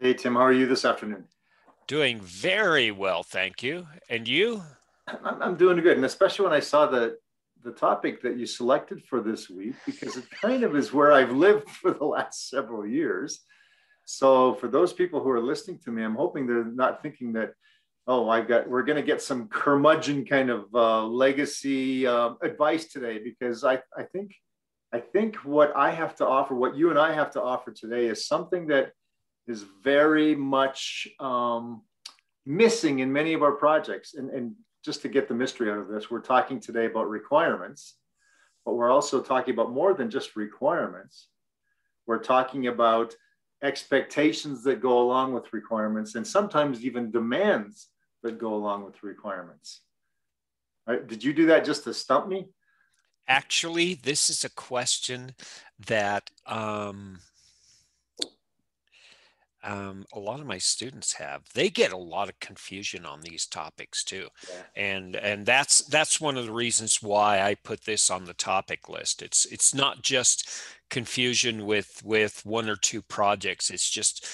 Hey, Tim, how are you this afternoon? Doing very well, thank you. And you? I'm doing good, and especially when I saw the topic that you selected for this week, because it kind of is where I've lived for the last several years. So for those people who are listening to me, I'm hoping they're not thinking that, oh, we're going to get some curmudgeon kind of legacy advice today, because I think what I have to offer, what you and I have to offer today, is something that is very much missing in many of our projects. And just to get the mystery out of this, we're talking today about requirements, but we're also talking about more than just requirements. We're talking about expectations that go along with requirements, and sometimes even demands that go along with requirements. Right? Did you do that just to stump me? Actually, this is a question that a lot of my students have. They get a lot of confusion on these topics too, Yeah. and that's one of the reasons why I put this on the topic list. It's not just confusion with one or two projects. It's just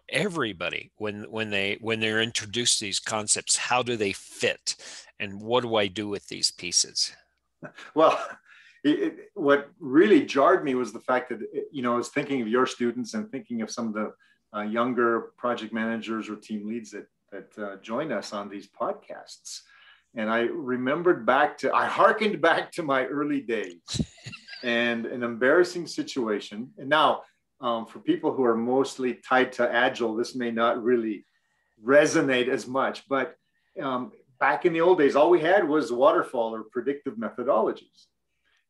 everybody when they're introduced to these concepts, how do they fit, and what do I do with these pieces? Well, what really jarred me was the fact that, I was thinking of your students and thinking of some of the younger project managers or team leads that join us on these podcasts. And I hearkened back to my early days and an embarrassing situation. And now, for people who are mostly tied to Agile, this may not really resonate as much, but back in the old days, all we had was waterfall or predictive methodologies.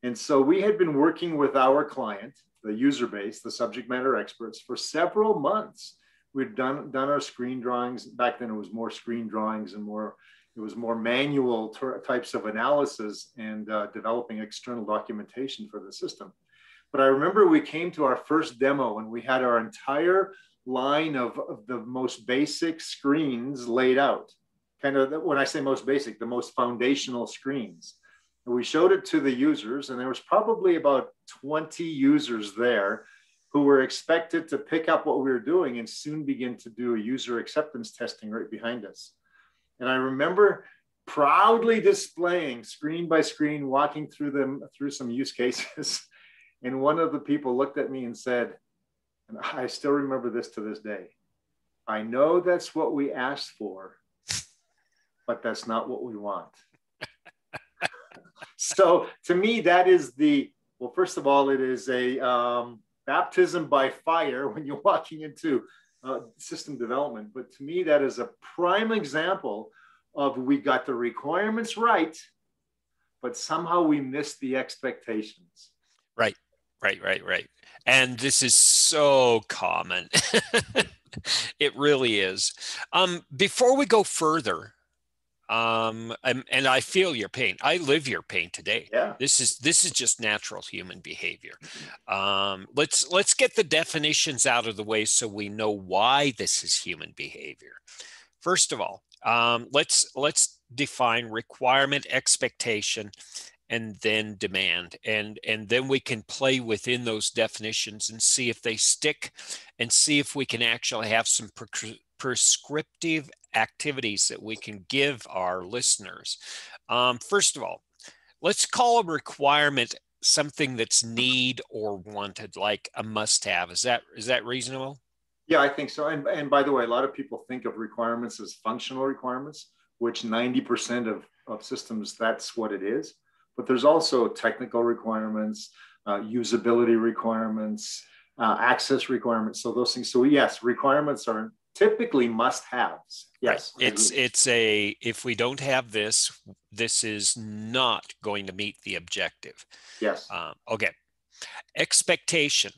And so we had been working with our client, the user base, the subject matter experts, for several months. We'd done our screen drawings. Back then, it was more screen drawings and it was more manual types of analysis and developing external documentation for the system. But I remember we came to our first demo and we had our entire line of the most basic screens laid out. Kind of, when I say most basic, the most foundational screens. And we showed it to the users, and there was probably about 20 users there who were expected to pick up what we were doing and soon begin to do a user acceptance testing right behind us. And I remember proudly displaying screen by screen, walking through some use cases. And one of the people looked at me and said, and I still remember this to this day, I know that's what we asked for, but that's not what we want. So to me, that is well, first of all, it is a baptism by fire when you're walking into system development. But to me, that is a prime example of we got the requirements right, but somehow we missed the expectations. Right, right. And this is so common. It really is. Before we go further, and I feel your pain. I live your pain today. Yeah. This is just natural human behavior. Let's get the definitions out of the way so we know why this is human behavior. First of all, let's define requirement, expectation, and then demand, and then we can play within those definitions and see if they stick, and see if we can actually have some prescriptive activities that we can give our listeners. First of all, let's call a requirement something that's need or wanted, like a must-have. Is that reasonable? Yeah, I think so. And by the way, a lot of people think of requirements as functional requirements, which 90% of systems, that's what it is. But there's also technical requirements, usability requirements, access requirements. So those things. So yes, requirements are typically must-haves. Right. Yes. If we don't have this, this is not going to meet the objective. Yes. Okay. Expectation,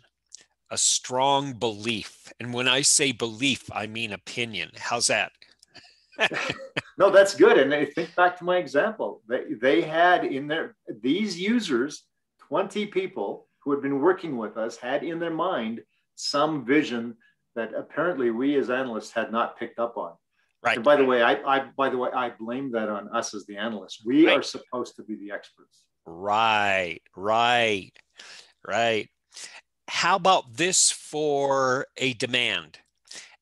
a strong belief. And when I say belief, I mean opinion. How's that? No, that's good. And I think back to my example. They had these users, 20 people who had been working with us, had in their mind some vision that apparently we as analysts had not picked up on. Right. And by the way, I blame that on us as the analysts. We Right. are supposed to be the experts. Right. How about this for a demand?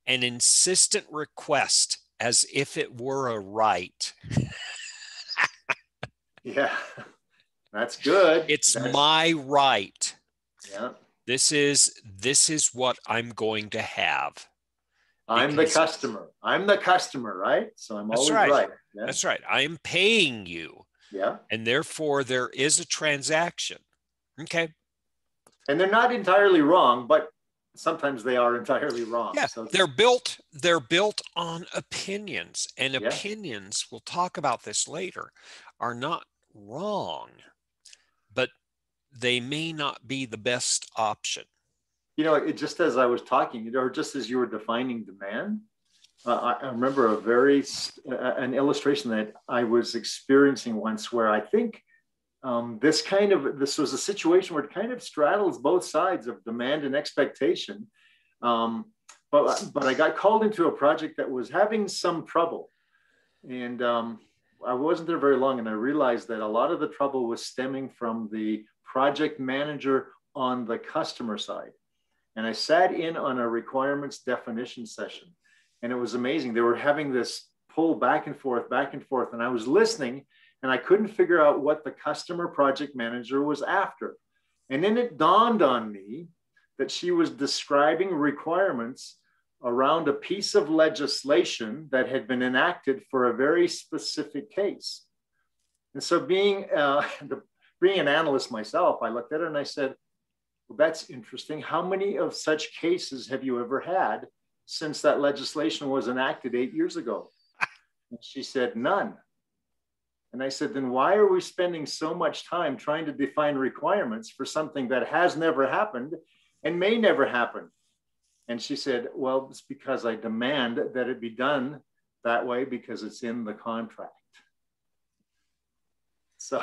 an insistent request as if it were a right. Yeah, that's good. It's my right. Yeah. This is what I'm going to have. I'm the customer. I'm the customer, right? So I'm always right. Yeah. That's right. I'm paying you. Yeah. And therefore there is a transaction. Okay. And they're not entirely wrong, but sometimes they are entirely wrong. Yeah, so they're built on opinions, and opinions, we'll talk about this later, are not wrong, but they may not be the best option. You know, it just as I was talking, or just as you were defining demand, I remember an illustration that I was experiencing once where I think this was a situation where it kind of straddles both sides of demand and expectation. But I got called into a project that was having some trouble. And I wasn't there very long, and I realized that a lot of the trouble was stemming from the project manager on the customer side. And I sat in on a requirements definition session, and it was amazing. They were having this pull back and forth, and I was listening, and I couldn't figure out what the customer project manager was after. And then it dawned on me that she was describing requirements around a piece of legislation that had been enacted for a very specific case. And so being an analyst myself, I looked at her and I said, well, that's interesting. How many of such cases have you ever had since that legislation was enacted 8 years ago? And she said, none. And I said, then why are we spending so much time trying to define requirements for something that has never happened and may never happen? And she said, well, it's because I demand that it be done that way because it's in the contract. So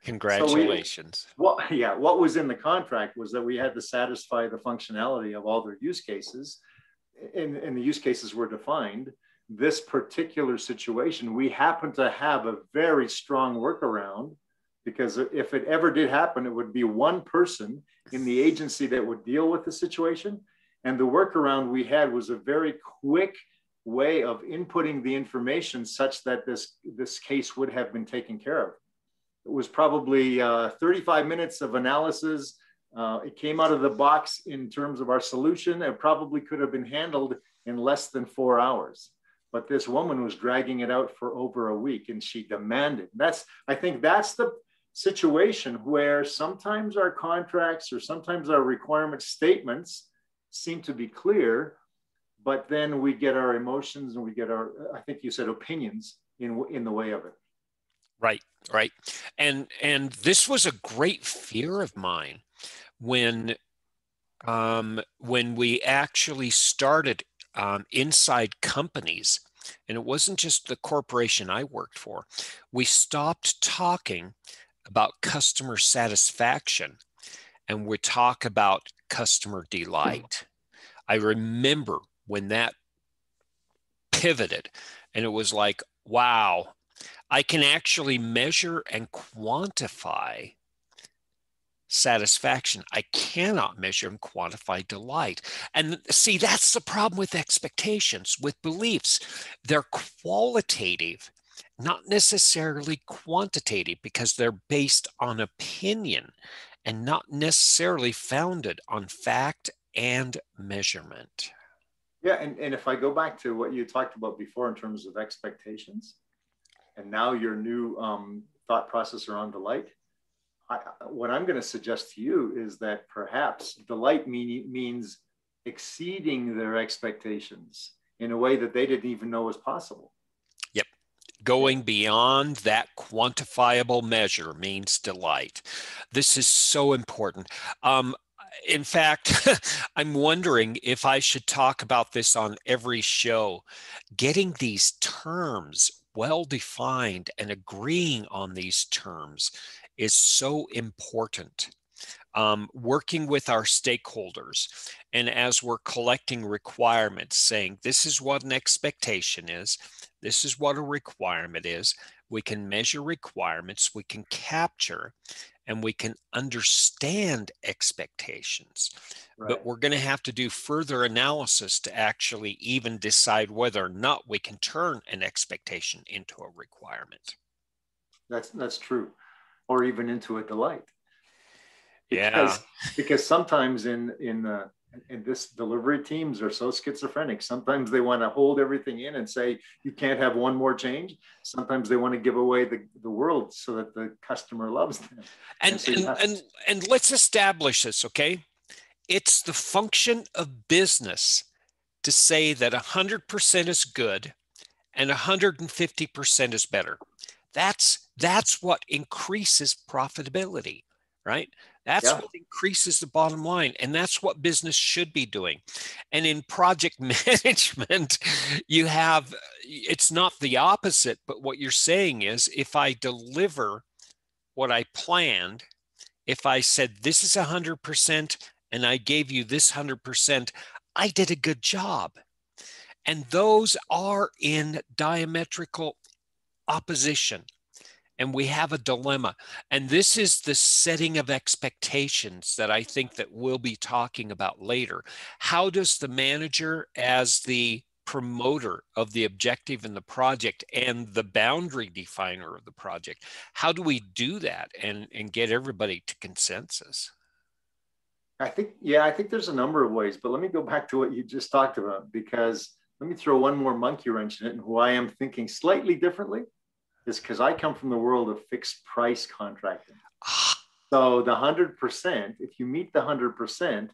congratulations. What was in the contract was that we had to satisfy the functionality of all their use cases, and the use cases were defined. This particular situation, we happen to have a very strong workaround, because if it ever did happen, it would be one person in the agency that would deal with the situation. And the workaround we had was a very quick way of inputting the information such that this case would have been taken care of. It was probably 35 minutes of analysis. It came out of the box in terms of our solution. It probably could have been handled in less than 4 hours. But this woman was dragging it out for over a week, and she demanded. I think that's the situation where sometimes our contracts or sometimes our requirement statements seem to be clear, but then we get our emotions and we get our, I think you said, opinions in the way of it. Right. And this was a great fear of mine when we actually started inside companies, and it wasn't just the corporation I worked for. We stopped talking about customer satisfaction and we talk about customer delight. I remember when that pivoted, and it was like, wow, I can actually measure and quantify satisfaction. I cannot measure and quantify delight. And see, that's the problem with expectations, with beliefs. They're qualitative, not necessarily quantitative, because they're based on opinion and not necessarily founded on fact and measurement. Yeah, and if I go back to what you talked about before in terms of expectations, and now your new thought process around delight, what I'm going to suggest to you is that perhaps delight means exceeding their expectations in a way that they didn't even know was possible. Yep. Going beyond that quantifiable measure means delight. This is so important. In fact, I'm wondering if I should talk about this on every show. Getting these terms well defined and agreeing on these terms is so important. Working with our stakeholders, and as we're collecting requirements, saying this is what an expectation is, this is what a requirement is, we can measure requirements, we can capture, and we can understand expectations. Right. But we're going to have to do further analysis to actually even decide whether or not we can turn an expectation into a requirement. That's true. Or even into a delight. Yeah. Because sometimes in this, delivery teams are so schizophrenic. Sometimes they want to hold everything in and say, you can't have one more change. Sometimes they want to give away the world so that the customer loves them. And let's establish this, okay? It's the function of business to say that 100% is good and 150% is better. That's what increases profitability, right? That's what increases the bottom line. And that's what business should be doing. And in project management, it's not the opposite, but what you're saying is, if I deliver what I planned, if I said this is 100% and I gave you this 100%, I did a good job. And those are in diametrical opposition. And we have a dilemma. And this is the setting of expectations that I think that we'll be talking about later. How does the manager, as the promoter of the objective in the project and the boundary definer of the project, how do we do that and get everybody to consensus? I think there's a number of ways, but let me go back to what you just talked about, because let me throw one more monkey wrench in it, and why I'm thinking slightly differently is because I come from the world of fixed price contracting. So the 100%, if you meet the 100%,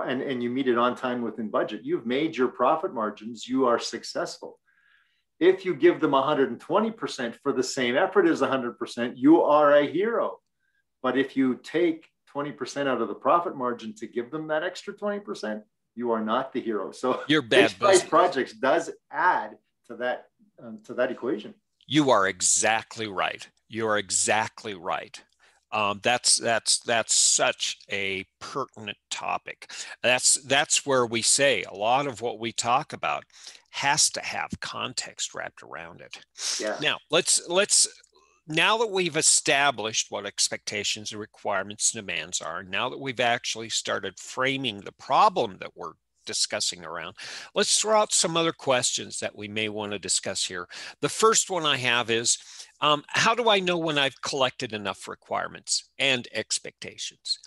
and you meet it on time within budget, you've made your profit margins, you are successful. If you give them 120% for the same effort as 100%, you are a hero. But if you take 20% out of the profit margin to give them that extra 20%, you are not the hero. So your fixed price projects does add to that equation. You are exactly right. You are exactly right. That's such a pertinent topic. That's where we say a lot of what we talk about has to have context wrapped around it. Yeah. Now now that we've established what expectations and requirements and demands are, now that we've actually started framing the problem that we're discussing around, let's throw out some other questions that we may want to discuss here. The first one I have is, how do I know when I've collected enough requirements and expectations?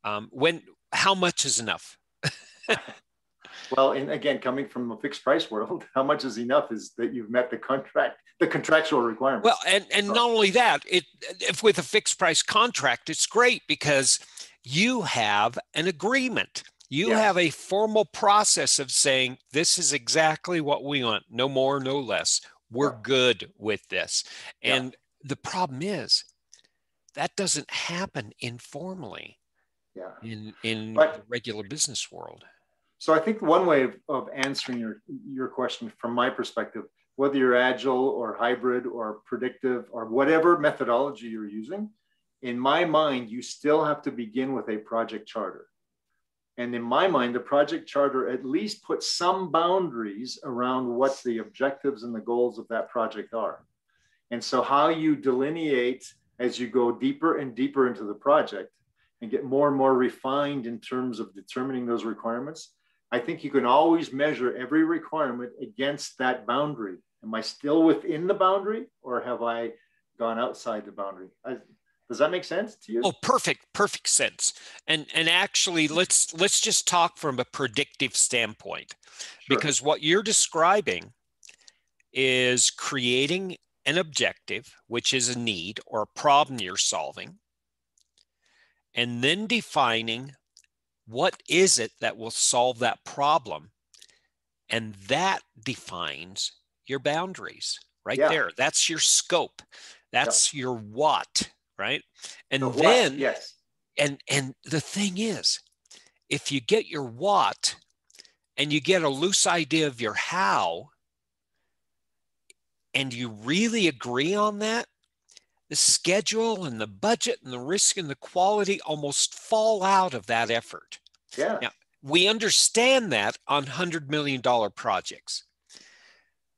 How much is enough? Well, and again, coming from a fixed price world, how much is enough is that you've met the contractual requirements. Well, and not only that, if with a fixed price contract, it's great because you have an agreement. You have a formal process of saying, this is exactly what we want, no more, no less. We're good with this. And the problem is that doesn't happen informally in the regular business world. So I think one way of answering your question from my perspective, whether you're agile or hybrid or predictive or whatever methodology you're using, in my mind, you still have to begin with a project charter. And in my mind, the project charter at least puts some boundaries around what the objectives and the goals of that project are. And so how you delineate as you go deeper and deeper into the project and get more and more refined in terms of determining those requirements, I think you can always measure every requirement against that boundary. Am I still within the boundary, or have I gone outside the boundary? Does that make sense to you? Oh, perfect sense. And actually, let's just talk from a predictive standpoint, because what you're describing is creating an objective, which is a need or a problem you're solving, and then defining what is it that will solve that problem, and that defines your boundaries right there. That's your scope. That's your what. Right. And then, and the thing is, if you get your what and you get a loose idea of your how, and you really agree on that, the schedule and the budget and the risk and the quality almost fall out of that effort. Yeah. Now, we understand that on $100 million projects.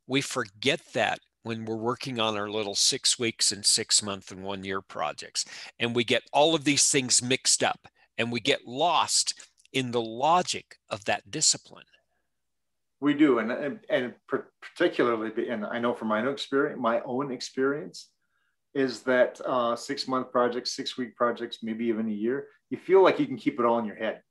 We forget that when we're working on our little 6 weeks and 6 month and 1 year projects, and we get all of these things mixed up and we get lost in the logic of that discipline. We do, and particularly, and I know from my own experience, is that 6 month projects, 6 week projects, maybe even a year, you feel like you can keep it all in your head.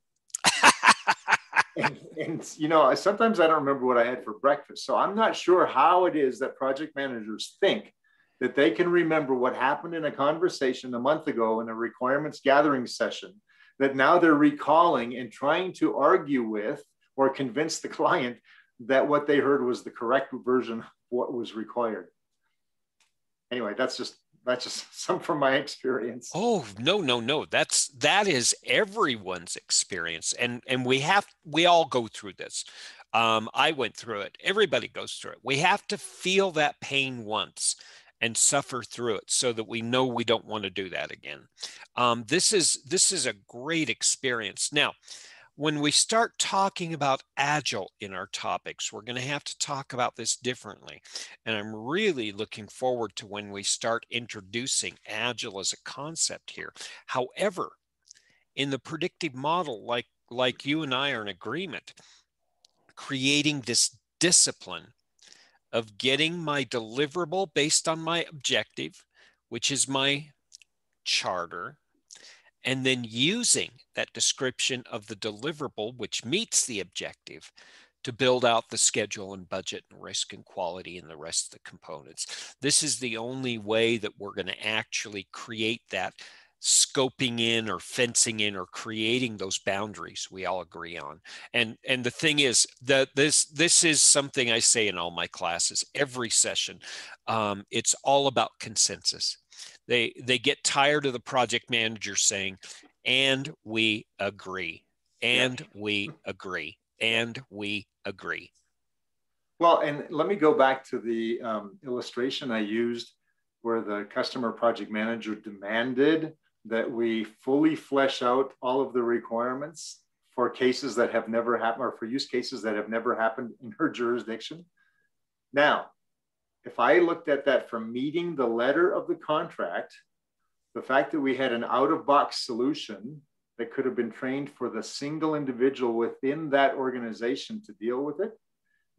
and sometimes I don't remember what I had for breakfast. So I'm not sure how it is that project managers think that they can remember what happened in a conversation a month ago in a requirements gathering session, that now they're recalling and trying to argue with or convince the client that what they heard was the correct version of what was required. Anyway, that's just some from my experience. Oh, no. That is everyone's experience. And we all go through this. I went through it. Everybody goes through it. We have to feel that pain once and suffer through it so that we know we don't want to do that again. This is a great experience. Now, when we start talking about Agile in our topics, we're going to have to talk about this differently. And I'm really looking forward to when we start introducing Agile as a concept here. However, in the predictive model, like you and I are in agreement, creating this discipline of getting my deliverable based on my objective, which is my charter, and then using that description of the deliverable, which meets the objective, to build out the schedule and budget and risk and quality and the rest of the components. This is the only way that we're going to actually create that scoping in or fencing in or creating those boundaries we all agree on. And the thing is that this is something I say in all my classes, every session. It's all about consensus. They get tired of the project manager saying, and we agree, and we agree, and we agree. Well, and let me go back to the illustration I used where the customer project manager demanded that we fully flesh out all of the requirements for cases that have never happened, or for use cases that have never happened in her jurisdiction. Now, if I looked at that from meeting the letter of the contract, the fact that we had an out-of-box solution that could have been trained for the single individual within that organization to deal with it,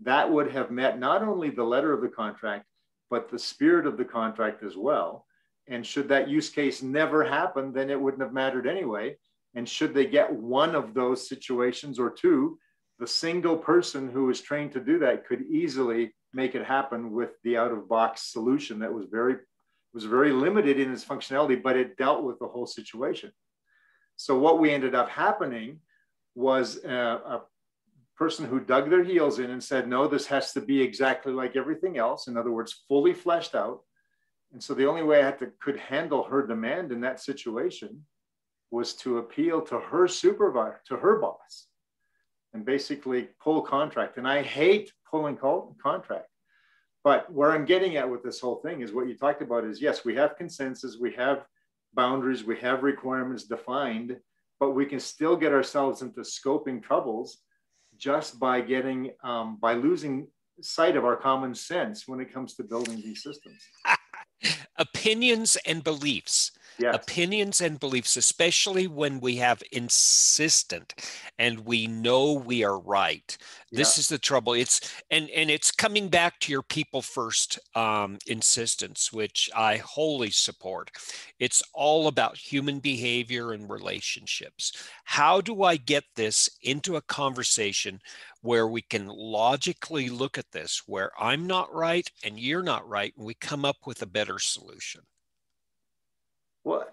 that would have met not only the letter of the contract, but the spirit of the contract as well. And should that use case never happen, then it wouldn't have mattered anyway. And should they get one of those situations or two, the single person who was trained to do that could easily make it happen with the out-of-box solution that was very limited in its functionality, but it dealt with the whole situation. So what we ended up happening was a person who dug their heels in and said, no, this has to be exactly like everything else. In other words, fully fleshed out. And so the only way I could handle her demand in that situation was to appeal to her supervisor, to her boss, and basically pull contract. And I hate pulling contract. But where I'm getting at with this whole thing is what you talked about is, yes, we have consensus, we have boundaries, we have requirements defined, but we can still get ourselves into scoping troubles just by by losing sight of our common sense when it comes to building these systems. Opinions and beliefs. Yes. Opinions and beliefs, especially when we have insistent and we know we are right. This is the trouble. It's coming back to your people first insistence, which I wholly support. It's all about human behavior and relationships. How do I get this into a conversation where we can logically look at this, where I'm not right and you're not right, and we come up with a better solution? Well,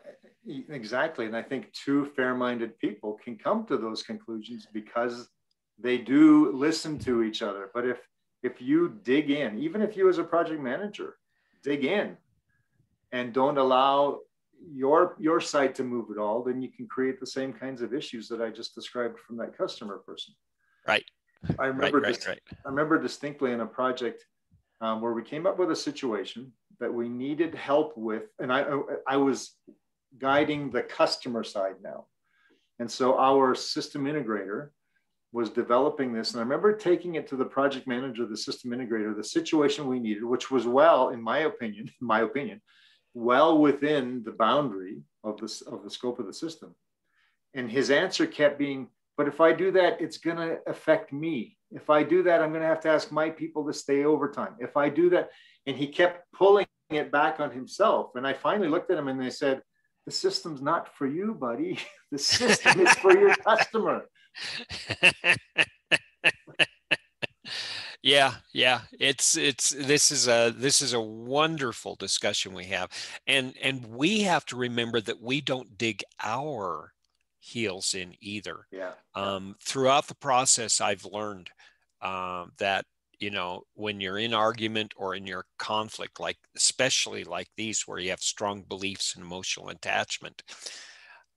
exactly. And I think two fair-minded people can come to those conclusions because they do listen to each other. But if you dig in, even if you as a project manager dig in and don't allow your side to move at all, then you can create the same kinds of issues that I just described from that customer person. Right. I remember distinctly in a project where we came up with a situation that we needed help with, and I was guiding the customer side now. And so our system integrator was developing this. And I remember taking it to the project manager, the system integrator, the situation we needed, which was well, in my opinion, well within the boundary of the scope of the system. And his answer kept being, but if I do that, it's going to affect me. If I do that, I'm going to have to ask my people to stay overtime. If I do that, and he kept pulling it back on himself. And I finally looked at him and they said, the system's not for you, buddy. The system is for your customer. Yeah. This is a wonderful discussion we have. And we have to remember that we don't dig our heels in either. Yeah. Throughout the process, I've learned that, when you're in argument or in your conflict, like especially like these where you have strong beliefs and emotional attachment,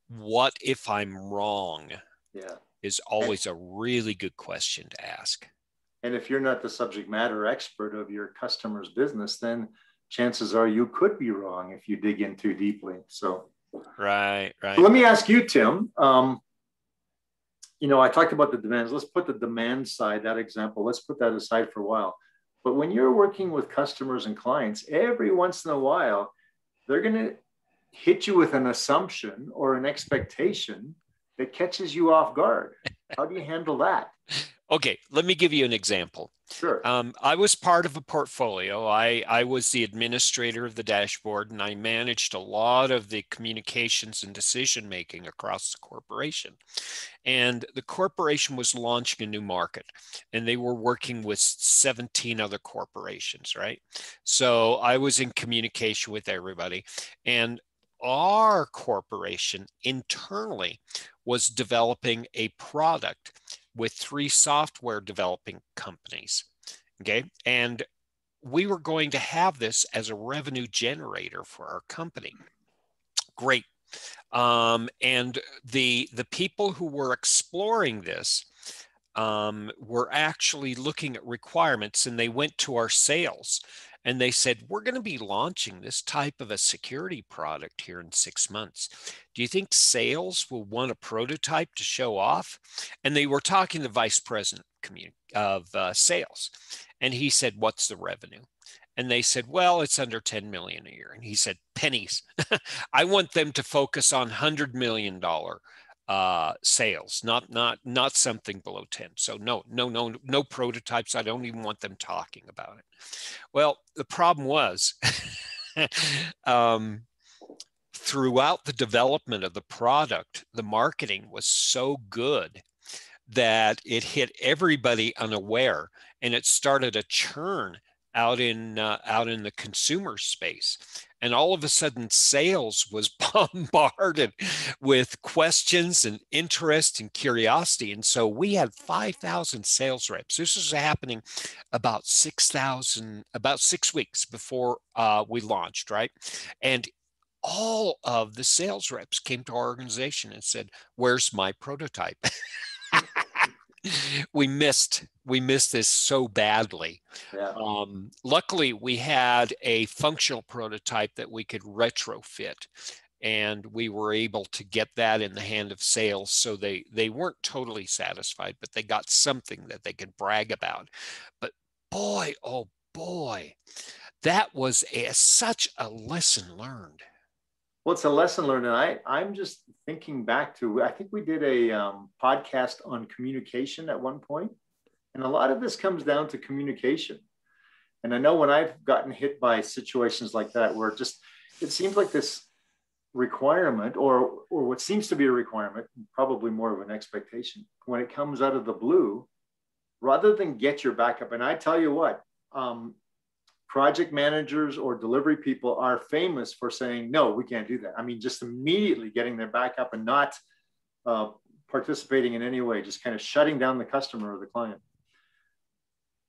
what if I'm wrong? Yeah. Is always a really good question to ask. And if you're not the subject matter expert of your customer's business, then chances are you could be wrong if you dig in too deeply. So right. So let me ask you, Tim. I talked about the demands. Let's put the demand side, that example, let's put that aside for a while. But when you're working with customers and clients, every once in a while, they're going to hit you with an assumption or an expectation that catches you off guard. How do you handle that? Okay, let me give you an example. Sure. I was part of a portfolio. I was the administrator of the dashboard, and I managed a lot of the communications and decision-making across the corporation. And the corporation was launching a new market, and they were working with 17 other corporations, right? So I was in communication with everybody. And our corporation internally was developing a product with 3 software developing companies. Okay. And we were going to have this as a revenue generator for our company. Great. And the people who were exploring this were actually looking at requirements, and they went to our sales and they said, we're going to be launching this type of a security product here in 6 months. Do you think sales will want a prototype to show off? And they were talking to the vice president of sales. And he said, what's the revenue? And they said, well, it's under 10 million a year. And he said, pennies. I want them to focus on $100 million sales, not something below 10. So no prototypes. I don't even want them talking about it. Well, the problem was throughout the development of the product, the marketing was so good that it hit everybody unaware, and it started a churn out in the consumer space. And all of a sudden, sales was bombarded with questions and interest and curiosity. And so we had 5,000 sales reps. This was happening about 6 weeks before we launched, right? And all of the sales reps came to our organization and said, where's my prototype? We missed this so badly. Yeah. Luckily, we had a functional prototype that we could retrofit, and we were able to get that in the hand of sales. So they weren't totally satisfied, but they got something that they could brag about. But boy, oh boy, that was such a lesson learned. Well, it's a lesson learned. And I'm just thinking back to, I think we did a podcast on communication at one point. And a lot of this comes down to communication. And I know when I've gotten hit by situations like that, where it seems like this requirement or what seems to be a requirement, probably more of an expectation, when it comes out of the blue, rather than get your backup. And I tell you what, project managers or delivery people are famous for saying, no, we can't do that. I mean, just immediately getting their back up and not participating in any way, just kind of shutting down the customer or the client.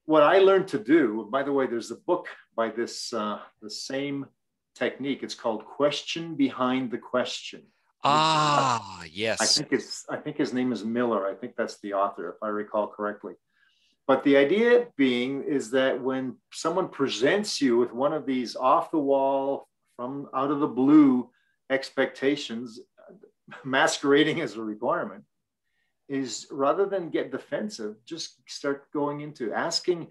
What I learned to do, by the way, there's a book by this, the same technique. It's called Question Behind the Question. Yes. I think his name is Miller. I think that's the author, if I recall correctly. But the idea being is that when someone presents you with one of these off the wall, from out of the blue expectations masquerading as a requirement, is rather than get defensive, just start going into asking,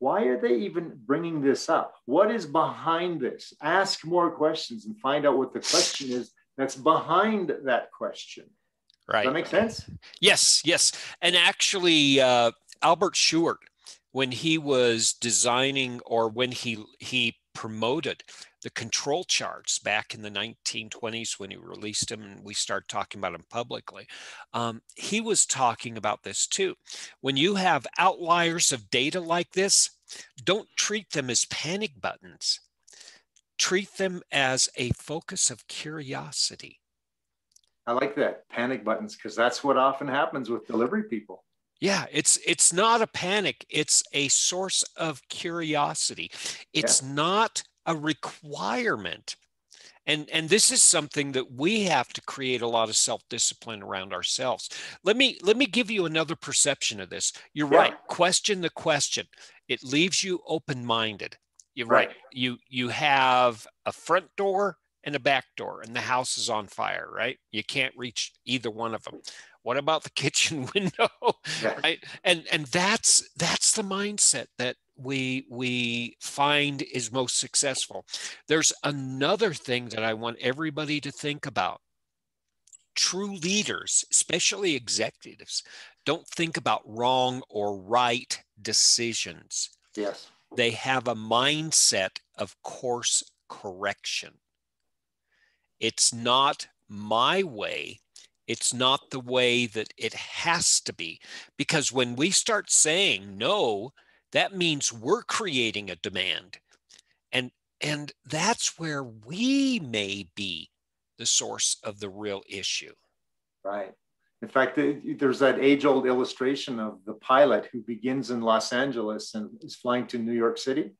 why are they even bringing this up? What is behind this? Ask more questions and find out what the question is that's behind that question. Right. Does that make sense? Yes, yes. And actually, Albert Schubert, when he was designing, or when he promoted the control charts back in the 1920s, when he released them and we started talking about them publicly, he was talking about this too. When you have outliers of data like this, don't treat them as panic buttons. Treat them as a focus of curiosity. I like that, panic buttons, because that's what often happens with delivery people. Yeah, it's not a panic. It's a source of curiosity. It's not a requirement. And this is something that we have to create a lot of self-discipline around ourselves. Let me give you another perception of this. You're right. Question the question. It leaves you open-minded. You're right. You have a front door and a back door, and the house is on fire, right? You can't reach either one of them. What about the kitchen window? Right? And that's the mindset that we find is most successful. There's another thing that I want everybody to think about. True leaders, especially executives, don't think about wrong or right decisions. Yes. They have a mindset of course correction. It's not my way. It's not the way that it has to be. Because when we start saying no, that means we're creating a demand. And that's where we may be the source of the real issue. Right. In fact, there's that age-old illustration of the pilot who begins in Los Angeles and is flying to New York City.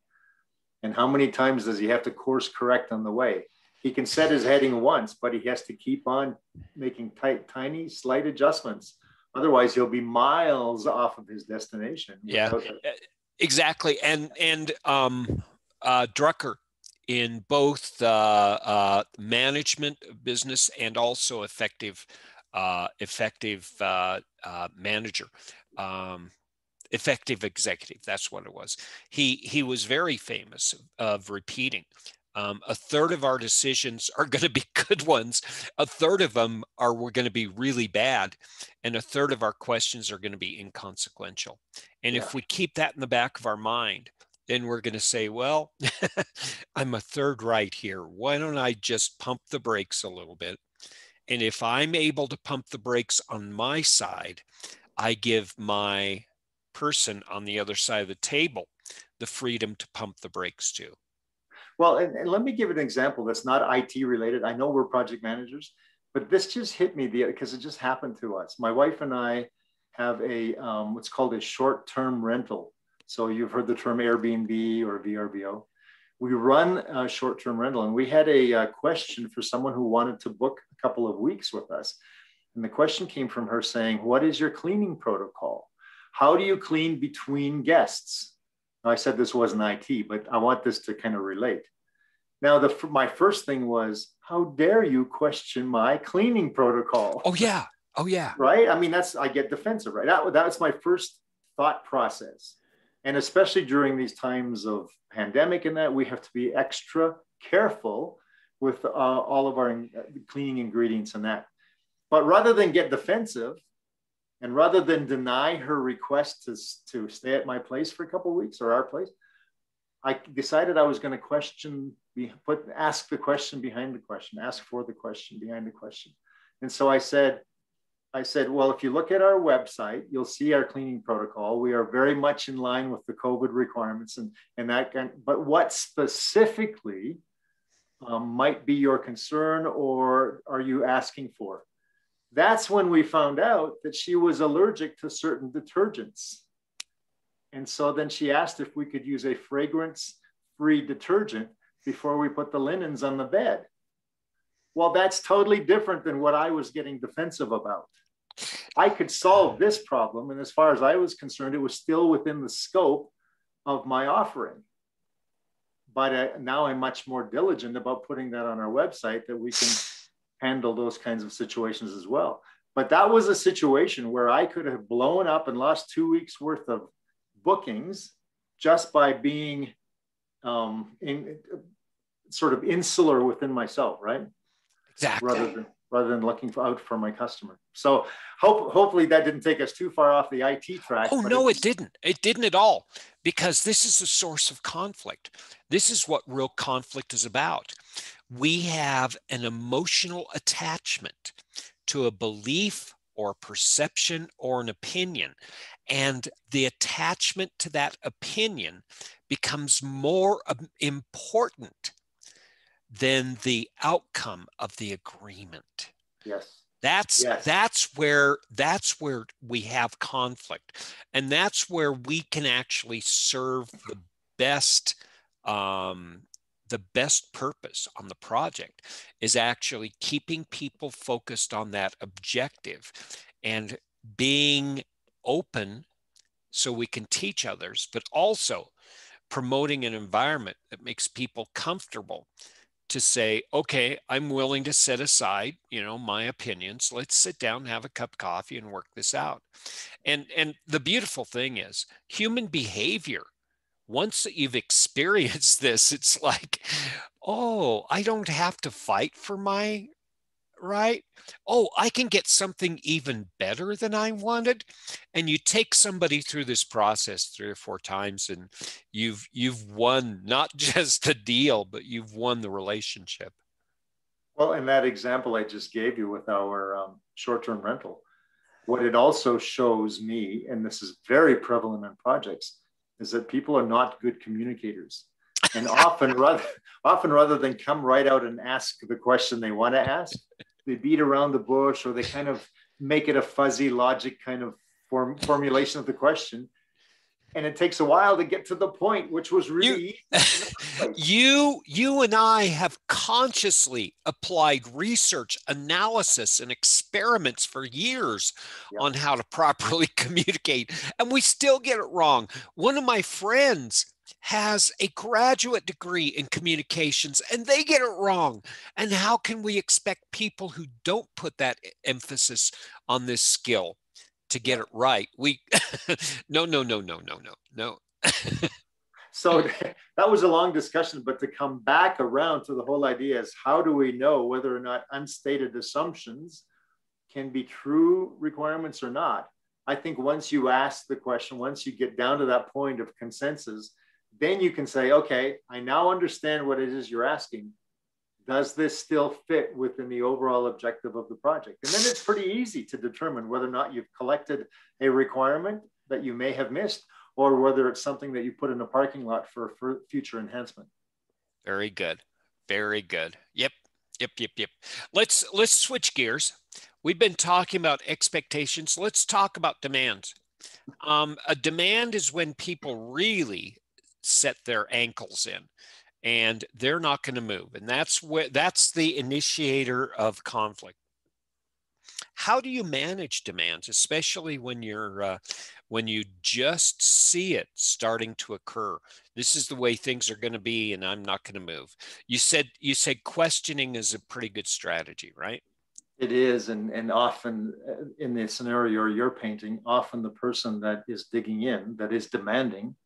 And how many times does he have to course correct on the way? He can set his heading once, but he has to keep on making tiny, slight adjustments. Otherwise, he'll be miles off of his destination. Yeah, exactly. And Drucker, in both management, business, and also effective manager, effective executive, that's what it was. He was very famous of repeating, a third of our decisions are going to be good ones, a third of them we're going to be really bad, and a third of our questions are going to be inconsequential. And if we keep that in the back of our mind, then we're going to say, well, I'm a third right here. Why don't I just pump the brakes a little bit? And if I'm able to pump the brakes on my side, I give my person on the other side of the table the freedom to pump the brakes too. Well, and let me give an example that's not IT related. I know we're project managers, but this just hit me because it just happened to us. My wife and I have a what's called a short-term rental. So you've heard the term Airbnb or VRBO. We run a short-term rental, and we had a question for someone who wanted to book a couple of weeks with us. And the question came from her saying, what is your cleaning protocol? How do you clean between guests? Now, I said this wasn't IT, but I want this to kind of relate. Now, my first thing was, how dare you question my cleaning protocol? Oh, yeah. Oh, yeah. Right? I mean, I get defensive, right? That was my first thought process. And especially during these times of pandemic and that, we have to be extra careful with all of our cleaning ingredients and that. But rather than get defensive, and rather than deny her request to stay at my place for a couple of weeks, or our place, I decided I was going to ask the question behind the question, ask for the question behind the question. And so I said, well, if you look at our website, you'll see our cleaning protocol. We are very much in line with the COVID requirements and that kind. But what specifically might be your concern, or are you asking for? That's when we found out that she was allergic to certain detergents. And so then she asked if we could use a fragrance-free detergent before we put the linens on the bed. Well, that's totally different than what I was getting defensive about. I could solve this problem, and as far as I was concerned, it was still within the scope of my offering. But now I'm much more diligent about putting that on our website, that we can handle those kinds of situations as well. But that was a situation where I could have blown up and lost 2 weeks worth of bookings just by being in sort of insular within myself, right? Exactly. Rather than looking out for my customer. So hopefully that didn't take us too far off the IT track. Oh, no, it didn't. It didn't at all, because this is a source of conflict. This is what real conflict is about. We have an emotional attachment to a belief or perception or an opinion. And the attachment to that opinion becomes more important than the outcome of the agreement. Yes. That's where we have conflict, and that's where we can actually serve the best purpose on the project, is actually keeping people focused on that objective and being open so we can teach others, but also promoting an environment that makes people comfortable to say, okay, I'm willing to set aside, my opinions. Let's sit down and have a cup of coffee and work this out. And the beautiful thing is human behavior. Once that you've experienced this, it's like, oh, I don't have to fight for my right. Oh, I can get something even better than I wanted. And you take somebody through this process 3 or 4 times, and you've won not just the deal, but you've won the relationship. Well, in that example I just gave you with our short-term rental, what it also shows me, and this is very prevalent in projects, is that people are not good communicators. And often rather than come right out and ask the question they want to ask, they beat around the bush, or they kind of make it a fuzzy logic kind of formulation of the question. And it takes a while to get to the point, which was really easy. You and I have consciously applied research, analysis, and experiments for years on how to properly communicate, and we still get it wrong. One of my friends has a graduate degree in communications, and they get it wrong. And how can we expect people who don't put that emphasis on this skill to get it right? No. So that was a long discussion, but to come back around to the whole idea is, how do we know whether or not unstated assumptions can be true requirements or not? I think once you ask the question, once you get down to that point of consensus, then you can say, okay, I now understand what it is you're asking. Does this still fit within the overall objective of the project? And then it's pretty easy to determine whether or not you've collected a requirement that you may have missed, or whether it's something that you put in a parking lot for future enhancement. Very good. Very good. Yep. Let's switch gears. We've been talking about expectations. Let's talk about demands. A demand is when people really set their ankles in and they're not going to move. And that's the initiator of conflict. How do you manage demands, especially when you just see it starting to occur? This is the way things are going to be, and I'm not going to move. You said questioning is a pretty good strategy, right? It is, and often in the scenario you're painting, often the person that is digging in, that is demanding,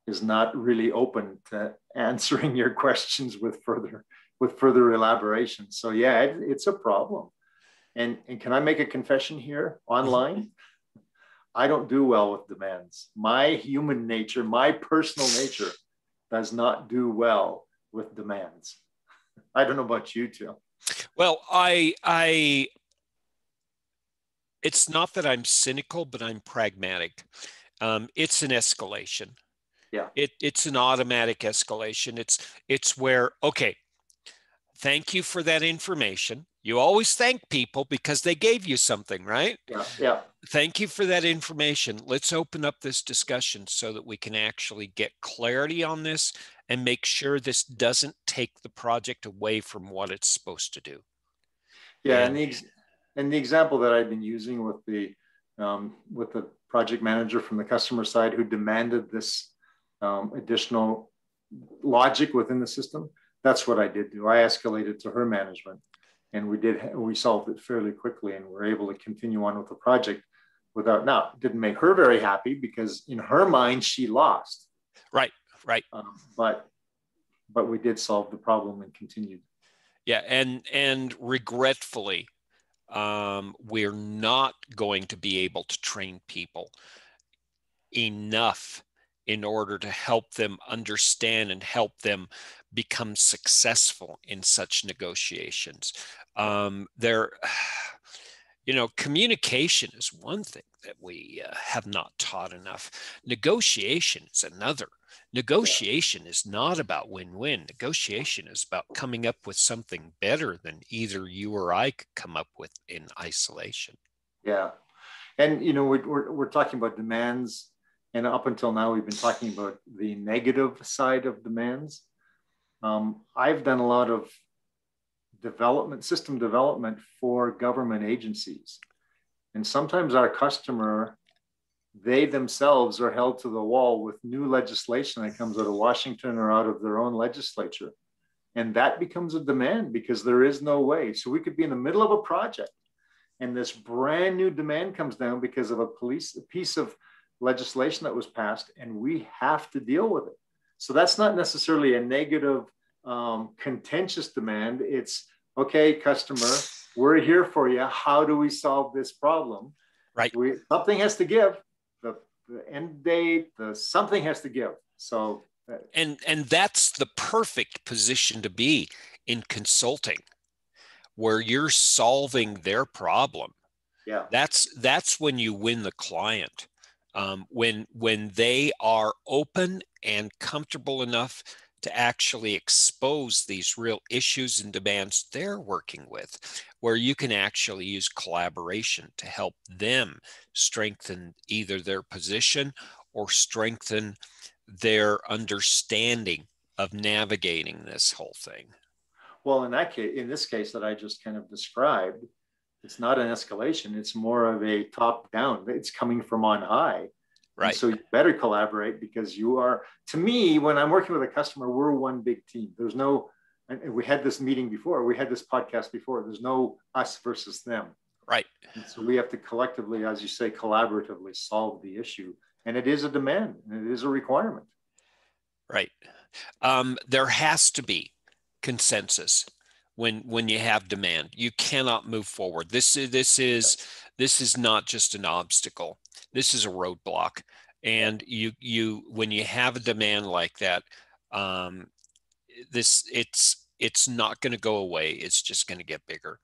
is not really open to answering your questions with further elaboration. So yeah, it's a problem. And can I make a confession here online? I don't do well with demands. My human nature, my personal nature, does not do well with demands. I don't know about you two. Well, it's not that I'm cynical, but I'm pragmatic. It's an escalation. Yeah. It's an automatic escalation. It's where, okay, thank you for that information. You always thank people because they gave you something, right? Yeah. Thank you for that information. Let's open up this discussion so that we can actually get clarity on this and make sure this doesn't take the project away from what it's supposed to do. Yeah, and the example that I've been using with the project manager from the customer side who demanded this additional logic within the system, that's what I did do. I escalated to her management And we solved it fairly quickly, and we're able to continue on with the project without, now, it didn't make her very happy because in her mind, she lost. Right, right. But we did solve the problem and continued. Yeah, and regretfully, we're not going to be able to train people enough in order to help them understand and help them become successful in such negotiations. Communication is one thing that we have not taught enough. Negotiation is another. Negotiation is not about win-win. Negotiation is about coming up with something better than either you or I could come up with in isolation. Yeah. And, we're talking about demands. And up until now, we've been talking about the negative side of demands. I've done a lot of system development for government agencies. And sometimes our customer, they themselves are held to the wall with new legislation that comes out of Washington or out of their own legislature. And that becomes a demand because there is no way. So we could be in the middle of a project and this brand new demand comes down because of a piece of legislation that was passed, and we have to deal with it. So that's not necessarily a negative, contentious demand. It's, okay, customer, we're here for you. How do we solve this problem? Right. Something has to give. The end date, something has to give. So, and that's the perfect position to be in consulting, where you're solving their problem. Yeah. That's when you win the client. When they are open and comfortable enough to actually expose these real issues and demands they're working with, where you can actually use collaboration to help them strengthen either their position or strengthen their understanding of navigating this whole thing. Well, in this case that I just kind of described, it's not an escalation. It's more of a top down. It's coming from on high. Right. And so you better collaborate because to me, when I'm working with a customer, we're one big team. There's no, and we had this meeting before, we had this podcast before, there's no us versus them. Right. And so we have to collectively, as you say, collaboratively solve the issue. And it is a demand, and it is a requirement. Right. There has to be consensus when you have demand. You cannot move forward. This is not just an obstacle. This is a roadblock. And when you have a demand like that, it's not going to go away. It's just going to get bigger.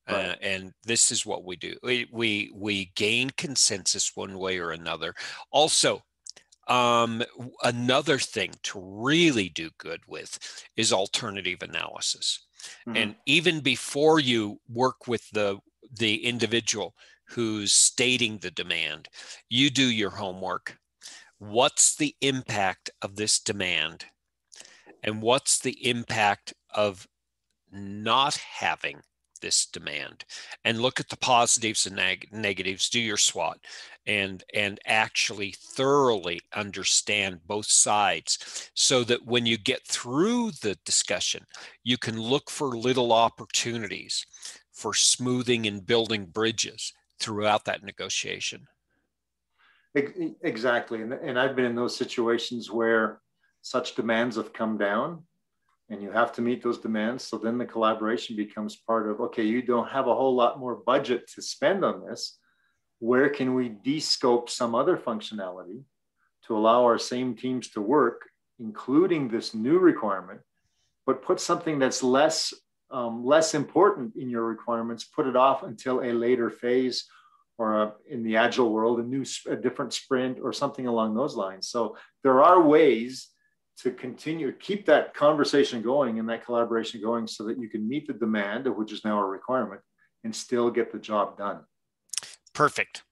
Right. And this is what we do. We gain consensus one way or another. Also, another thing to really do good with is alternative analysis. Mm-hmm. And even before you work with the individual who's stating the demand, you do your homework. What's the impact of this demand? And what's the impact of not having this demand? And look at the positives and negatives, do your SWOT, and actually thoroughly understand both sides so that when you get through the discussion, you can look for little opportunities for smoothing and building bridges throughout that negotiation. Exactly. And I've been in those situations where such demands have come down and you have to meet those demands. So then the collaboration becomes part of, okay, you don't have a whole lot more budget to spend on this. Where can we de-scope some other functionality to allow our same teams to work, including this new requirement, but put something that's less important in your requirements, put it off until a later phase, or in the agile world, a different sprint or something along those lines. So there are ways to continue, keep that conversation going and that collaboration going so that you can meet the demand, which is now a requirement, and still get the job done. Perfect.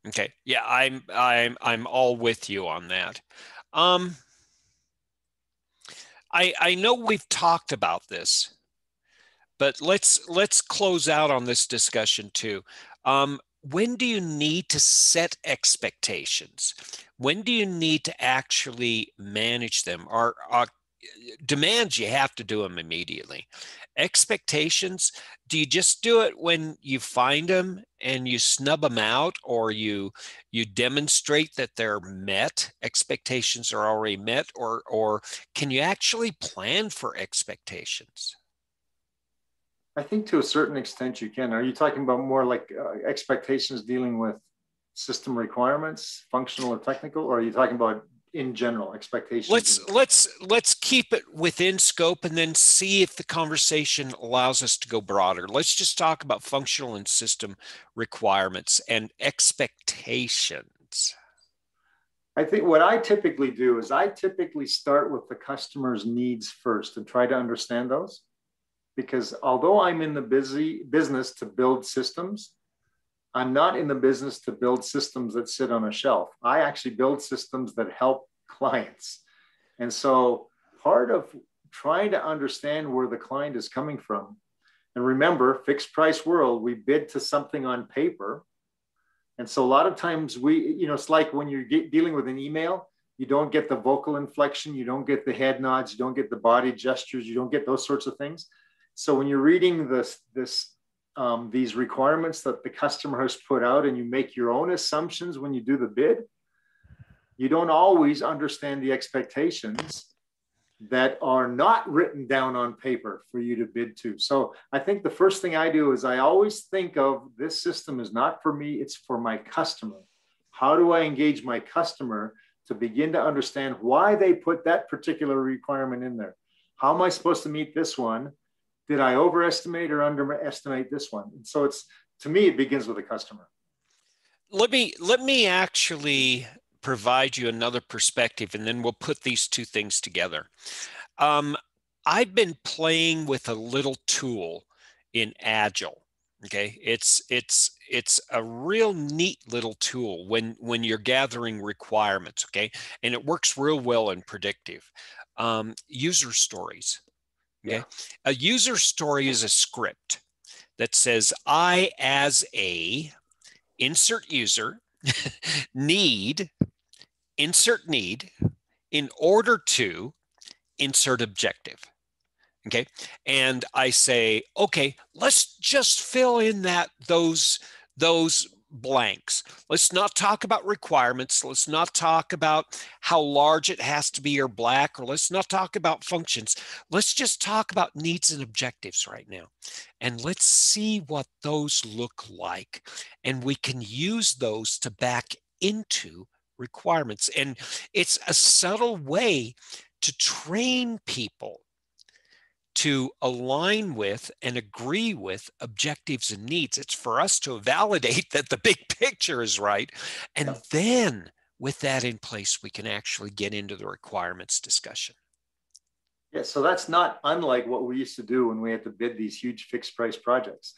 Okay. Yeah, I'm all with you on that. I know we've talked about this, but let's close out on this discussion too. When do you need to set expectations? When do you need to actually manage them? demands, you have to do them immediately. Expectations, do you just do it when you find them and you snub them out, or you demonstrate that they're met, expectations are already met, or can you actually plan for expectations? I think to a certain extent you can. Are you talking about more like expectations dealing with system requirements, functional or technical, or are you talking about in general expectations? Let's keep it within scope and then see if the conversation allows us to go broader. Let's just talk about functional and system requirements and expectations. I think what I typically do is I typically start with the customer's needs first and try to understand those. Because although I'm in the business to build systems, I'm not in the business to build systems that sit on a shelf. I actually build systems that help clients. And so part of trying to understand where the client is coming from, and remember, fixed price world, we bid to something on paper. And so a lot of times it's like when you're dealing with an email, you don't get the vocal inflection, you don't get the head nods, you don't get the body gestures, you don't get those sorts of things. So when you're reading these requirements that the customer has put out and you make your own assumptions when you do the bid, you don't always understand the expectations that are not written down on paper for you to bid to. So I think the first thing I do is I always think of this system is not for me, it's for my customer. How do I engage my customer to begin to understand why they put that particular requirement in there? How am I supposed to meet this one? Did I overestimate or underestimate this one? And so to me, it begins with the customer. Let me actually provide you another perspective, and then we'll put these two things together. I've been playing with a little tool in Agile. Okay, it's a real neat little tool when you're gathering requirements. Okay, and it works real well in predictive. User stories. Okay, yeah. A user story is a script that says, I, as a insert user, need, insert need, in order to insert objective. Okay, and I say, okay, let's just fill in those blanks. Let's not talk about requirements. Let's not talk about how large it has to be or black, or let's not talk about functions. Let's just talk about needs and objectives right now. And let's see what those look like. And we can use those to back into requirements. And it's a subtle way to train people to align with and agree with objectives and needs. It's for us to validate that the big picture is right. And then with that in place, we can actually get into the requirements discussion. Yeah, so that's not unlike what we used to do when we had to bid these huge fixed price projects.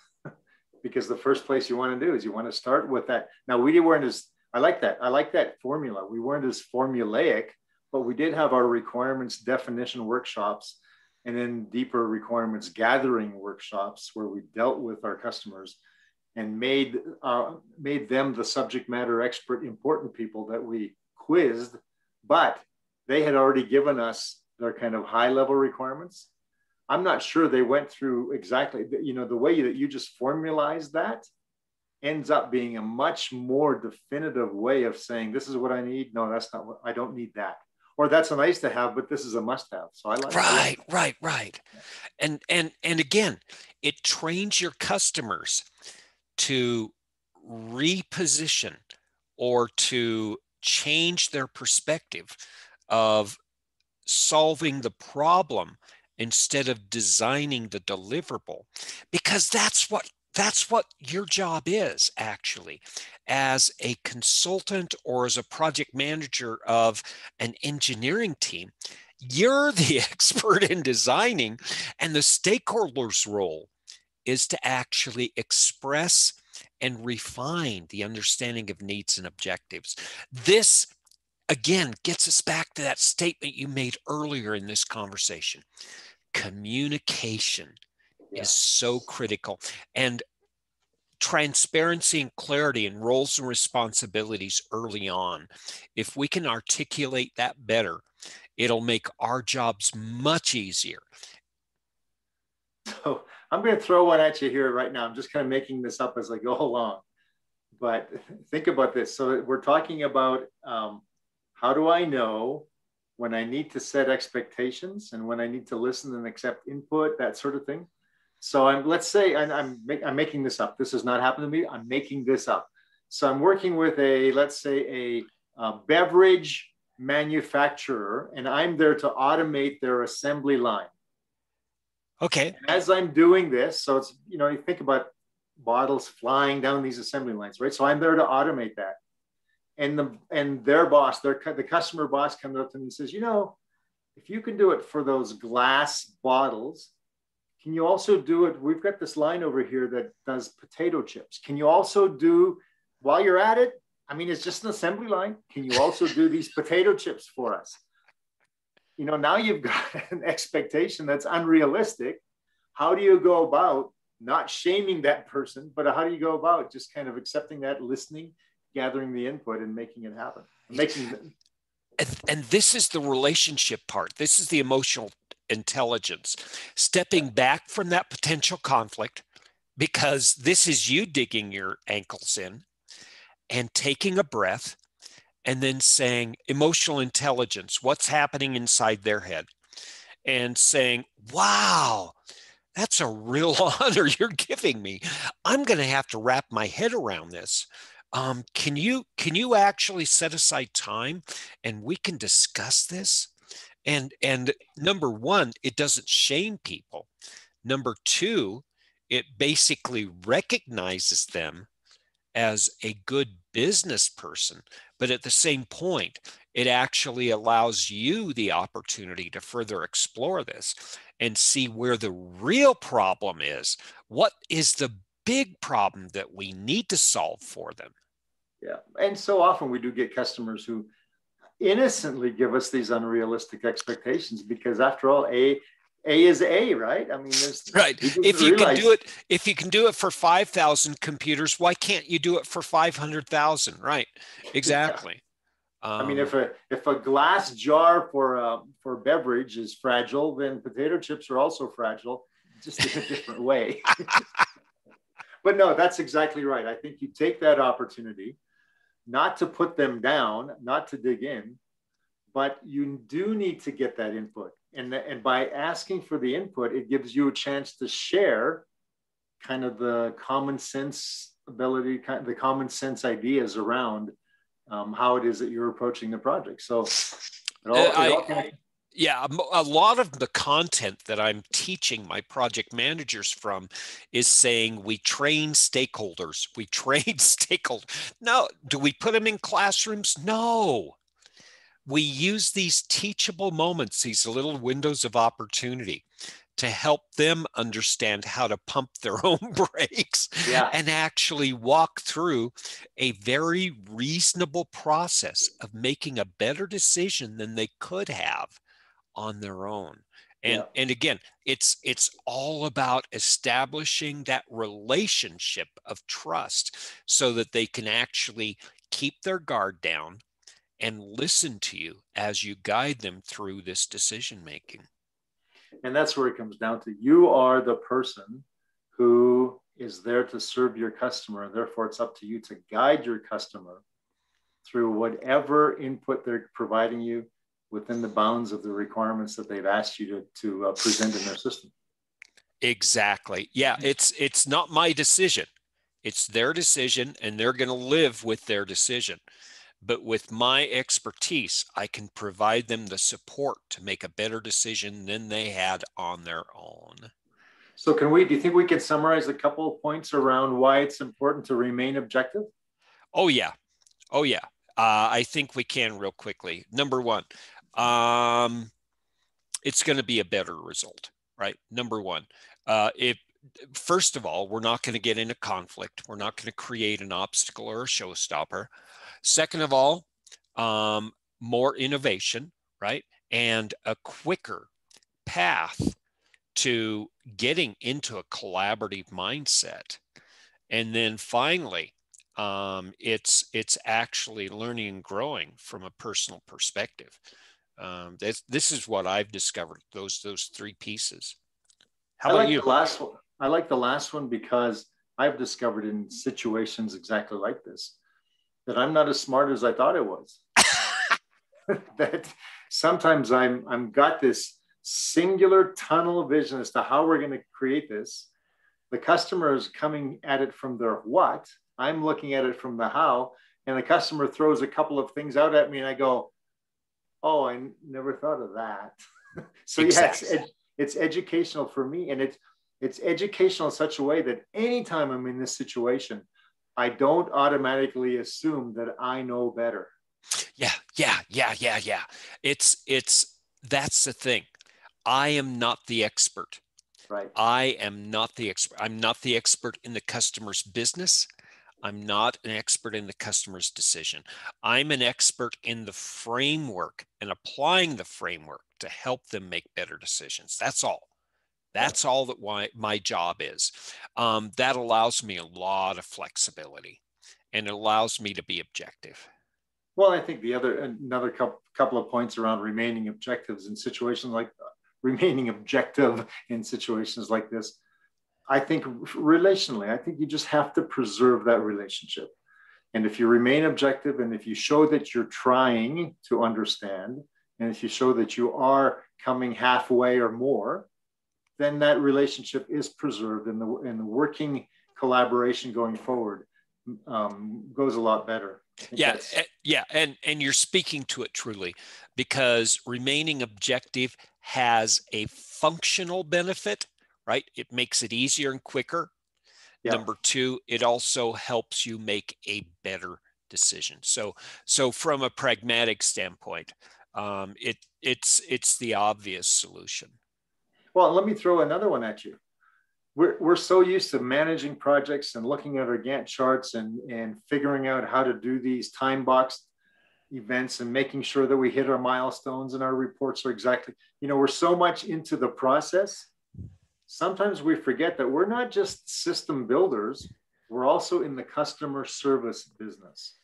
Because the first place you want to do is you want to start with that. Now, we weren't as, I like that formula. We weren't as formulaic, but we did have our requirements definition workshops and then deeper requirements gathering workshops where we dealt with our customers and made them the subject matter expert, important people that we quizzed, but they had already given us their kind of high level requirements. I'm not sure they went through exactly, the way that you just formalized that ends up being a much more definitive way of saying, this is what I need. No, that's not what, I don't need that. Or that's a nice to have, but this is a must have. So I like Right. And again, it trains your customers to reposition or to change their perspective of solving the problem instead of designing the deliverable, because that's what your job is actually as a consultant or as a project manager of an engineering team. You're the expert in designing, and the stakeholders' role is to actually express and refine the understanding of needs and objectives. This, again, gets us back to that statement you made earlier in this conversation. Communication is so critical, and transparency and clarity and roles and responsibilities early on. If we can articulate that better, It'll make our jobs much easier. So I'm going to throw one at you here right now. I'm just kind of making this up as I go along. But think about this. So we're talking about how do I know when I need to set expectations and when I need to listen and accept input, that sort of thing. So let's say I'm making this up. This has not happened to me. I'm making this up. So I'm working with let's say a beverage manufacturer, and I'm there to automate their assembly line. Okay. And as I'm doing this, so it's, you think about bottles flying down these assembly lines, right? So I'm there to automate that. And their boss, the customer boss comes up to me and says, if you can do it for those glass bottles, can you also do it? We've got this line over here that does potato chips. Can you also do, while you're at it, I mean, it's just an assembly line. Can you also do these potato chips for us? Now you've got an expectation that's unrealistic. How do you go about not shaming that person, but how do you go about just kind of accepting that, listening, gathering the input, and making it happen? And this is the relationship part. This is the emotional intelligence. Stepping back from that potential conflict, because this is you digging your ankles in, and taking a breath, and then saying, emotional intelligence, what's happening inside their head, and saying, wow, that's a real honor you're giving me. I'm going to have to wrap my head around this. Can you actually set aside time and we can discuss this? And number one, it doesn't shame people. Number two, it basically recognizes them as a good business person, but at the same point, it actually allows you the opportunity to further explore this and see where the real problem is. What is the big problem that we need to solve for them? Yeah. And so often we do get customers who innocently give us these unrealistic expectations because, after all, A is A, right? I mean, right. If you can do it for 5,000 computers, why can't you do it for 500,000? Right. Exactly. Yeah. I mean, if a glass jar for beverage is fragile, then potato chips are also fragile, just in a different way. But no, that's exactly right. I think you take that opportunity not to put them down, not to dig in, but you do need to get that input. And by asking for the input, it gives you a chance to share kind of the common sense ability, the common sense ideas around how it is that you're approaching the project. So yeah, a lot of the content that I'm teaching my project managers from is saying we train stakeholders. We train stakeholders. No, do we put them in classrooms? No. We use these teachable moments, these little windows of opportunity, to help them understand how to pump their own brakes and actually walk through a very reasonable process of making a better decision than they could have on their own. And again, it's all about establishing that relationship of trust so that they can actually keep their guard down and listen to you as you guide them through this decision making. And that's where it comes down to. You are the person who is there to serve your customer. Therefore, it's up to you to guide your customer through whatever input they're providing you within the bounds of the requirements that they've asked you to present in their system. Exactly. Yeah, it's not my decision. It's their decision, and they're going to live with their decision. But with my expertise, I can provide them the support to make a better decision than they had on their own. So do you think we can summarize a couple of points around why it's important to remain objective? Oh, yeah. I think we can real quickly. Number one, it's going to be a better result, right? Number one, first of all, we're not going to get into conflict. We're not going to create an obstacle or a showstopper. Second of all, more innovation, right? And a quicker path to getting into a collaborative mindset. And then finally, it's actually learning and growing from a personal perspective. This is what I've discovered, those three pieces. How I about like you? the last one. I like the last one because I've discovered in situations exactly like this that I'm not as smart as I thought I was. That sometimes I'm got this singular tunnel vision as to how we're going to create this. The customer is coming at it from their what. I'm looking at it from the how, and the customer throws a couple of things out at me, and I go, "Oh, I never thought of that." So Exactly. yeah, it's educational for me, and it's educational in such a way that anytime I'm in this situation, I don't automatically assume that I know better. Yeah. It's that's the thing. I am not the expert. Right. I am not the expert. I'm not the expert in the customer's business. I'm not an expert in the customer's decision. I'm an expert in the framework and applying the framework to help them make better decisions. That's all. Yeah. That's all that my job is. That allows me a lot of flexibility and it allows me to be objective. Well, I think another couple of points around remaining objectives in situations like remaining objective in situations like this. I think relationally, I think you just have to preserve that relationship. And if you remain objective and if you show that you're trying to understand, and if you show that you are coming halfway or more, then that relationship is preserved and the working collaboration going forward goes a lot better. Yeah, and you're speaking to it truly because remaining objective has a functional benefit, right? It makes it easier and quicker. Yeah. Number two, it also helps you make a better decision. So from a pragmatic standpoint, it's the obvious solution. Well, let me throw another one at you. We're so used to managing projects and looking at our Gantt charts and figuring out how to do these time boxed events and making sure that we hit our milestones and our reports are exactly, we're so much into the process. Sometimes we forget that we're not just system builders, we're also in the customer service business.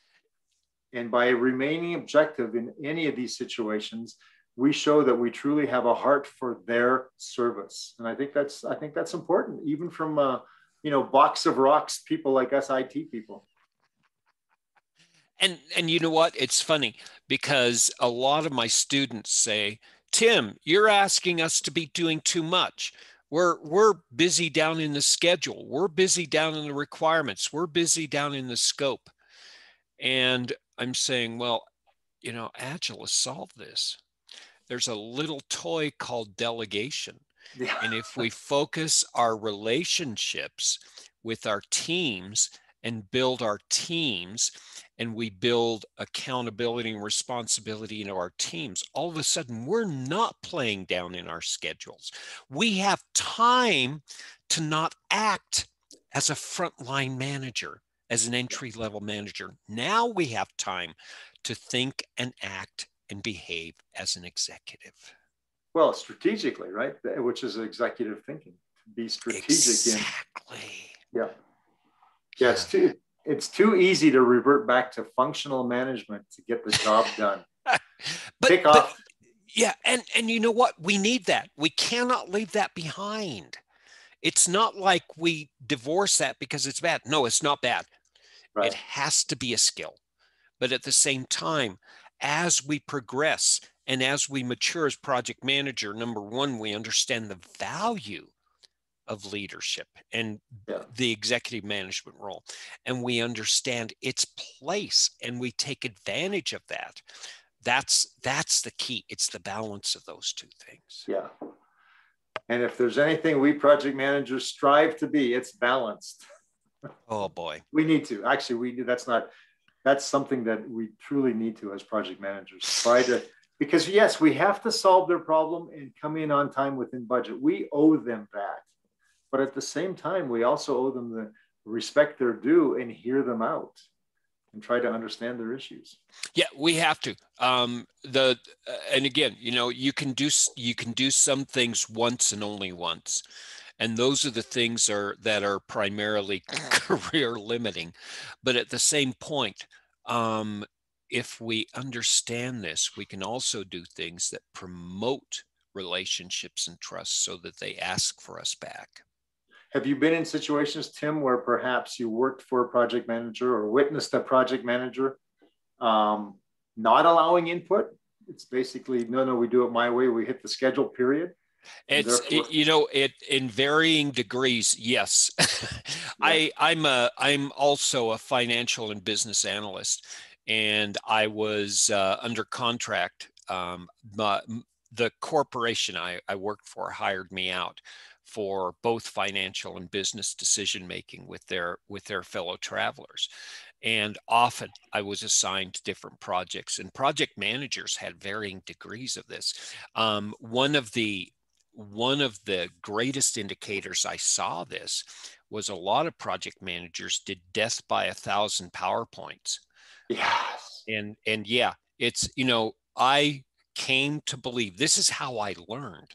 And by remaining objective in any of these situations, we show that we truly have a heart for their service. And I think that's important, even from box of rocks people like us IT people. And you know what? It's funny because a lot of my students say, Tim, you're asking us to be doing too much. We're busy down in the schedule. We're busy down in the requirements. We're busy down in the scope. And I'm saying, well, Agile has solved this. There's a little toy called delegation. Yeah. And if we focus our relationships with our teams and build our teams and we build accountability and responsibility into our teams, all of a sudden we're not playing down in our schedules. We have time to not act as a frontline manager, as an entry-level manager. Now we have time to think and act and behave as an executive. Well, strategically, right? Which is executive thinking. Be strategic. Exactly. Yeah. It's too easy to revert back to functional management to get the job done. but yeah, and you know what? We need that. We cannot leave that behind. It's not like we divorce that because it's bad. No, it's not bad. Right. It has to be a skill. But at the same time, as we progress and as we mature as project manager, number one, we understand the value of leadership and the executive management role. And we understand its place and we take advantage of that. That's the key. It's the balance of those two things. Yeah. And if there's anything we project managers strive to be, it's balanced. Oh boy. We need to. Actually, we do. That's something that we truly need to as project managers. Try to, because yes, we have to solve their problem and come in on time within budget. We owe them that. But at the same time, we also owe them the respect their due and hear them out and try to understand their issues. Yeah, we have to. And again, you can do some things once and only once. And those are the things that are primarily career limiting. But at the same point, if we understand this, we can also do things that promote relationships and trust so that they ask for us back. Have you been in situations, Tim, where perhaps you worked for a project manager or witnessed a project manager not allowing input? It's basically, no, we do it my way. We hit the schedule, period. In varying degrees, yes. Yeah. I'm also a financial and business analyst, and I was under contract. The corporation I worked for hired me out for both financial and business decision making with their fellow travelers. And often I was assigned to different projects, and project managers had varying degrees of this. One of the greatest indicators I saw this was a lot of project managers did death by 1,000 PowerPoints. Yes. And yeah, it's, I came to believe, this is how I learned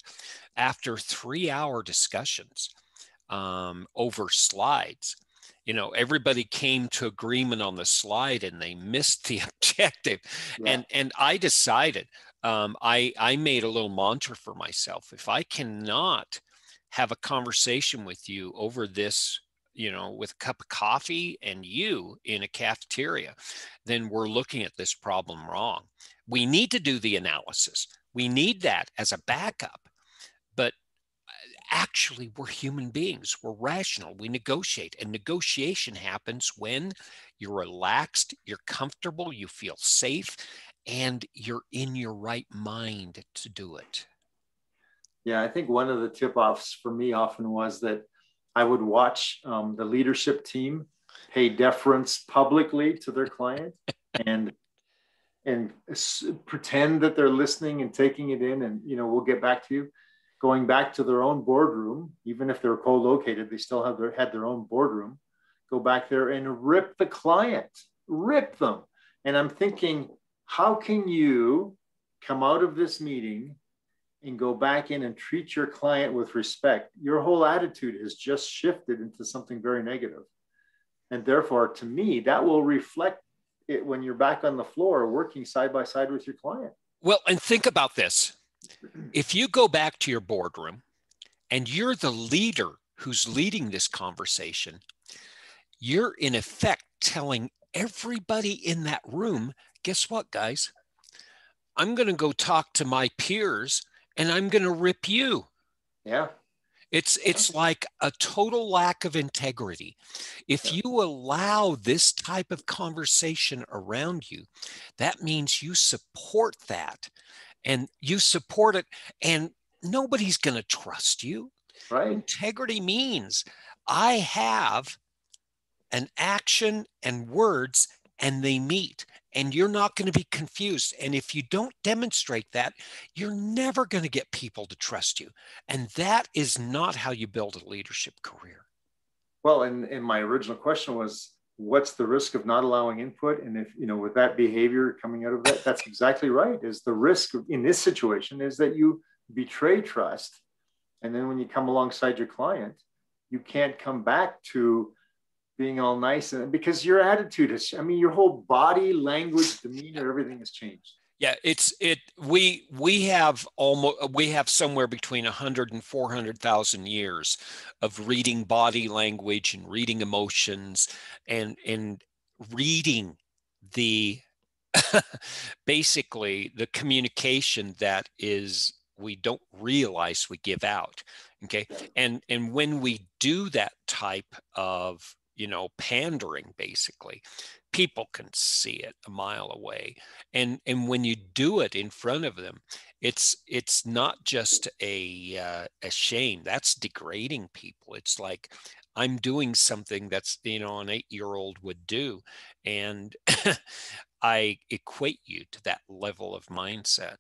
after 3-hour discussions over slides. Everybody came to agreement on the slide and they missed the objective. Yeah. And I decided, I made a little mantra for myself. If I cannot have a conversation with you over this, with a cup of coffee and you in a cafeteria, then we're looking at this problem wrong. We need to do the analysis. We need that as a backup. But actually, we're human beings. We're rational. We negotiate. And negotiation happens when you're relaxed, you're comfortable, you feel safe, and you're in your right mind to do it. Yeah, I think one of the tip-offs for me often was that I would watch the leadership team pay deference publicly to their client and pretend that they're listening and taking it in, and we'll get back to you. Going back to their own boardroom, even if they're co-located, they still had their own boardroom. Go back there and rip the client, rip them. And I'm thinking, how can you come out of this meeting and go back in and treat your client with respect? Your whole attitude has just shifted into something very negative. And therefore, to me, that will reflect it when you're back on the floor working side by side with your client. Well, and think about this. If you go back to your boardroom and you're the leader who's leading this conversation, you're in effect telling everybody in that room, guess what, guys? I'm going to go talk to my peers and I'm going to rip you. Yeah. It's like a total lack of integrity. If you allow this type of conversation around you, that means you support that. And you support it, and nobody's going to trust you. Right. Integrity means I have an action and words, and they meet, and you're not going to be confused. And if you don't demonstrate that, you're never going to get people to trust you. And that is not how you build a leadership career. Well, and my original question was, what's the risk of not allowing input? And if, with that behavior coming out of that, that's exactly right. Is the risk in this situation is that you betray trust. And then when you come alongside your client, you can't come back to being all nice, and because your attitude is, your whole body language, demeanor, everything has changed. Yeah, we have somewhere between 100 and 400,000 years of reading body language and reading emotions and reading the basically the communication that is we don't realize we give out. Okay. And when we do that type of pandering, basically, people can see it a mile away. And when you do it in front of them, it's not just a shame. That's degrading people. It's like I'm doing something that's an 8-year-old would do, and I equate you to that level of mindset.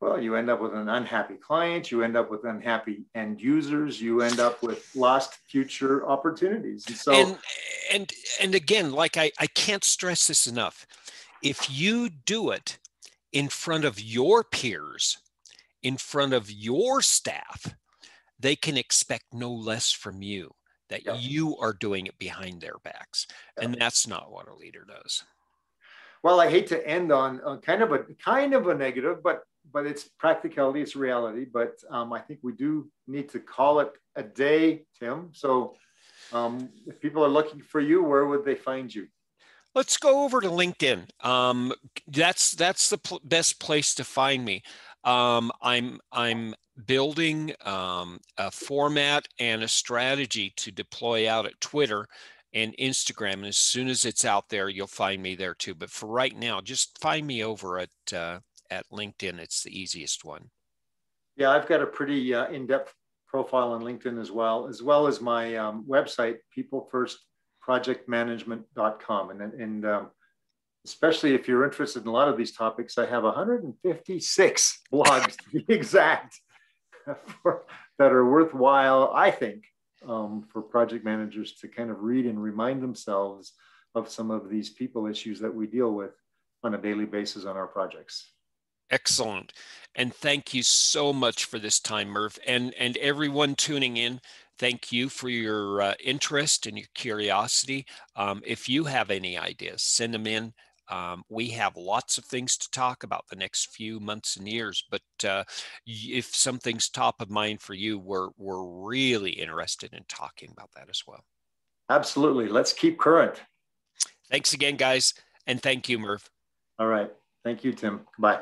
Well, you end up with an unhappy client, you end up with unhappy end users, you end up with lost future opportunities. And so and again, like I can't stress this enough. If you do it in front of your peers, in front of your staff, they can expect no less from you, that you are doing it behind their backs. And that's not what a leader does. Well, I hate to end on kind of a negative, but it's practicality, it's reality. But I think we do need to call it a day, Tim. So if people are looking for you, where would they find you? Let's go over to LinkedIn. That's the best place to find me. I'm building a format and a strategy to deploy out at Twitter and Instagram. And as soon as it's out there, you'll find me there too. But for right now, just find me over at LinkedIn. It's the easiest one. Yeah, I've got a pretty in-depth profile on LinkedIn as well as my website, peoplefirstprojectmanagement.com. And especially if you're interested in a lot of these topics, I have 156 blogs to be exact that are worthwhile, I think, for project managers to kind of read and remind themselves of some of these people issues that we deal with on a daily basis on our projects. Excellent. And thank you so much for this time, Merv. And everyone tuning in, thank you for your interest and your curiosity. If you have any ideas, send them in. We have lots of things to talk about the next few months and years, but if something's top of mind for you, we're really interested in talking about that as well. Absolutely. Let's keep current. Thanks again, guys. And thank you, Merv. All right. Thank you, Tim. Goodbye.